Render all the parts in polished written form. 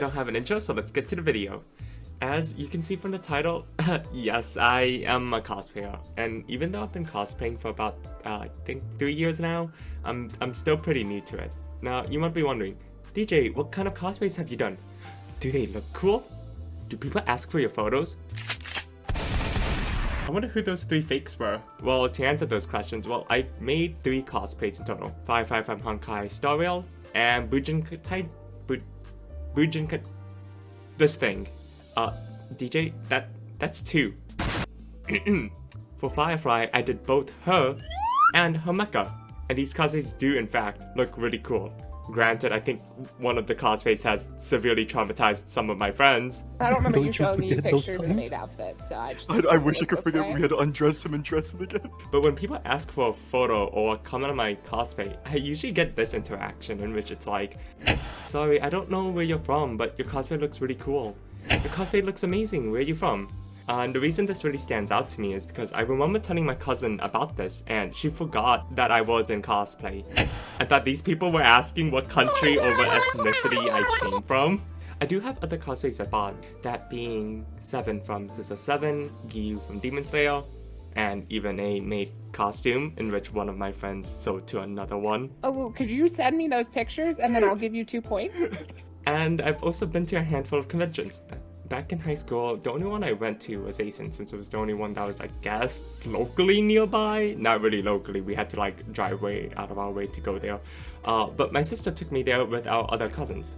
don't have an intro, so let's get to the video. As you can see from the title, yes, I am a cosplayer, and even though I've been cosplaying for about, I think 3 years now, I'm still pretty new to it. Now, you might be wondering, DJ, what kind of cosplays have you done? Do they look cool? Do people ask for your photos? I wonder who those 3 fakes were. Well, to answer those questions, well, I made 3 cosplays in total. Firefly from Honkai Star Rail, and Bujinkai... this thing. DJ, that's 2. For Firefly, I did both her and her mecha, and these cosplays do in fact look really cool. Granted, I think one of the cosplays has severely traumatized some of my friends. I don't remember you showing me forget those pictures of the times? maid outfit, so I wish I could forget we had to undress him and dress him again. But when people ask for a photo or comment on my cosplay, I usually get this interaction in which it's like, sorry, I don't know where you're from, but your cosplay looks really cool. Your cosplay looks amazing, where are you from? And the reason this really stands out to me is because I remember telling my cousin about this and she forgot that I was in cosplay. I thought these people were asking what country or what ethnicity I came from. I do have other cosplays I bought, that being 7 from Sister 7, Gyu from Demon Slayer, and even a maid costume in which one of my friends sold to another one. Oh, could you send me those pictures and then I'll give you 2 points? And I've also been to a handful of conventions. Back in high school, the only one I went to was ASIN, since it was the only one that was, I guess, locally nearby. Not really locally, we had to like drive way out of our way to go there. But my sister took me there with our other cousins.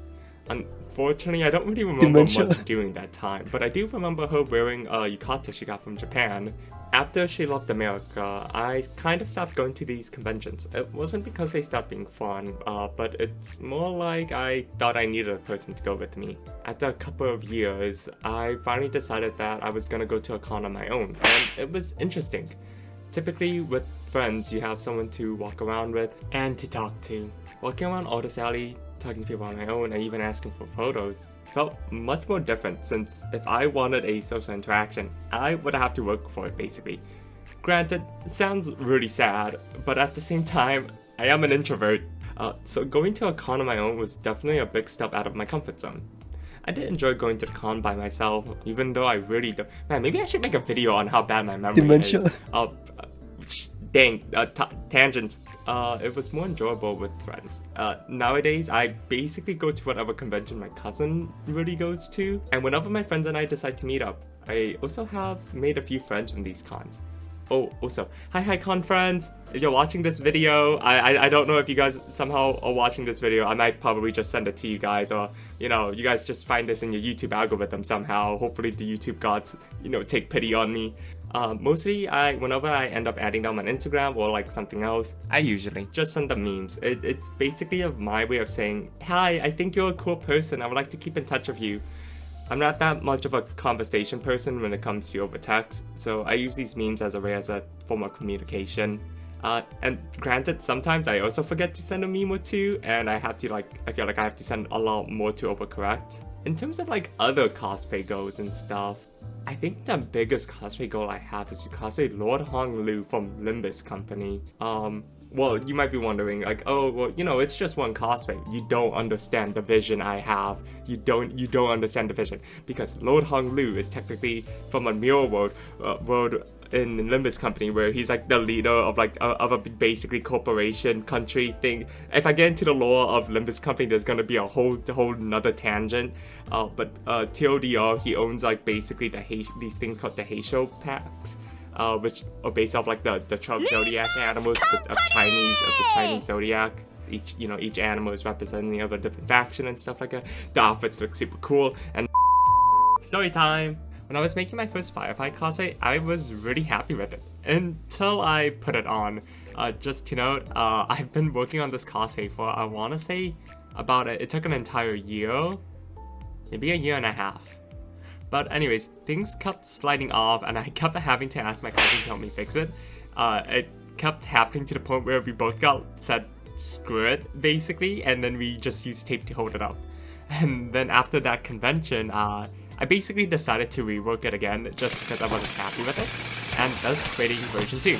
Unfortunately, I don't really remember much during that time, but I do remember her wearing a yukata she got from Japan. After she left America, I kind of stopped going to these conventions. It wasn't because they stopped being fun, but it's more like I thought I needed a person to go with me. After a couple of years, I finally decided that I was gonna go to a con on my own, and it was interesting. Typically, with friends, you have someone to walk around with and to talk to. Walking around Aldous Alley, talking to people on my own, and even asking for photos felt much more different, since if I wanted a social interaction, I would have to work for it basically. Granted, it sounds really sad, but at the same time, I am an introvert. So going to a con on my own was definitely a big step out of my comfort zone. I did enjoy going to the con by myself, even though I really don't. Man, maybe I should make a video on how bad my memory is. Dang, tangents. It was more enjoyable with friends. Nowadays, I basically go to whatever convention my cousin really goes to, and whenever my friends and I decide to meet up, I also have made a few friends from these cons. Oh, also, hi con friends! If you're watching this video, I don't know if you guys somehow are watching this video, I might probably just send it to you guys, or, you know, you guys just find this in your YouTube algorithm somehow. Hopefully the YouTube gods, you know, take pity on me. Mostly, whenever I end up adding them on Instagram or like something else, I usually just send them memes. It's basically my way of saying, hi, I think you're a cool person, I would like to keep in touch with you. I'm not that much of a conversation person when it comes to over text, so I use these memes as a form of communication. And granted, sometimes I also forget to send a meme or 2, and I feel like I have to send a lot more to overcorrect. In terms of like other cosplay goals and stuff, I think the biggest cosplay goal I have is to cosplay Lord Hong Lu from Limbus Company. Well, you might be wondering, like, oh, well, you know, it's just one cosplay. You don't understand the vision I have. You don't understand the vision, because Lord Hong Lu is technically from a mirror world in Limbus Company, where he's like the leader of like of a basically corporation country thing. If I get into the lore of Limbus Company, there's gonna be a whole another tangent. But TLDR, he owns like basically these things called the Heisho packs. Which are based off like the 12 zodiac animals of the Chinese zodiac. Each animal is representing of a different faction and stuff like that. The outfits look super cool. And story time! When I was making my first Firefly cosplay, I was really happy with it until I put it on. Just to note, I've been working on this cosplay for, I want to say, it took an entire year, maybe a year and a half. But anyways, things kept sliding off, and I kept having to ask my cousin to help me fix it. It kept happening to the point where we both said screw it, basically, and then we just used tape to hold it up. And then after that convention, I basically decided to rework it again just because I wasn't happy with it, and thus creating version 2.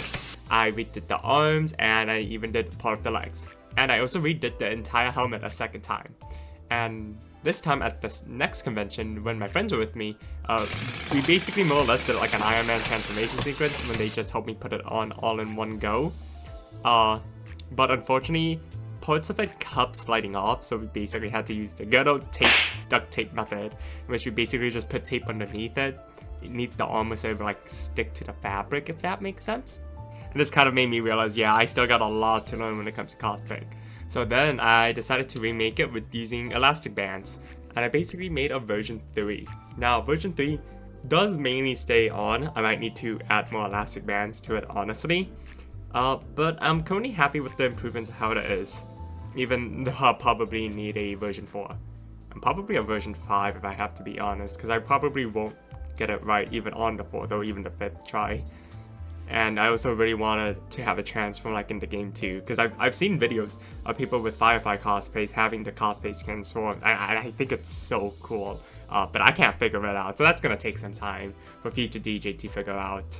I redid the arms, and I even did part of the legs. And I also redid the entire helmet a second time. And this time at this next convention, when my friends were with me, we basically more or less did like an Iron Man transformation sequence when they just helped me put it on all in one go. But unfortunately, parts of it kept sliding off, so we basically had to use the good old duct tape method, in which we basically just put tape underneath it, neath the armor so it would like stick to the fabric, if that makes sense. And this kind of made me realize, yeah, I still got a lot to learn when it comes to cosplaying. So then I decided to remake it with using elastic bands, and I basically made a version 3. Now version 3 does mainly stay on. I might need to add more elastic bands to it, honestly. But I'm currently happy with the improvements of how it is, even though I'll probably need a version 4. And probably a version 5 if I have to be honest, because I probably won't get it right even on the 4th or even the 5th try. And I also really wanted to have a transform like in the game too, because I've seen videos of people with Firefly cosplays having the cosplays transformed. I think it's so cool, but I can't figure it out, so that's gonna take some time for future DJ to figure out.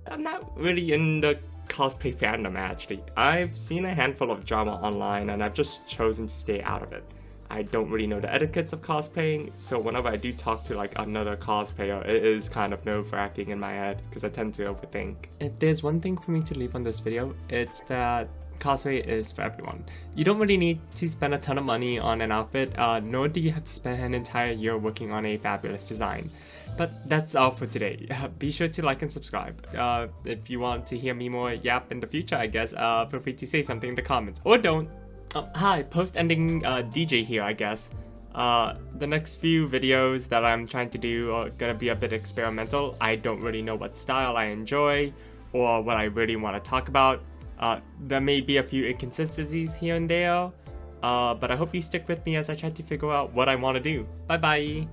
I'm not really in the cosplay fandom actually. I've seen a handful of drama online and I've just chosen to stay out of it. I don't really know the etiquettes of cosplaying, so whenever I do talk to like another cosplayer, it is kind of nerve-wracking in my head because I tend to overthink. If there's one thing for me to leave on this video, it's that cosplay is for everyone. You don't really need to spend a ton of money on an outfit, nor do you have to spend an entire year working on a fabulous design. But that's all for today. Be sure to like and subscribe. If you want to hear me more yap in the future, I guess, feel free to say something in the comments, or don't. Hi, post-ending DJ here, I guess. The next few videos that I'm trying to do are gonna be a bit experimental. I don't really know what style I enjoy or what I really want to talk about. There may be a few inconsistencies here and there, but I hope you stick with me as I try to figure out what I want to do. Bye bye!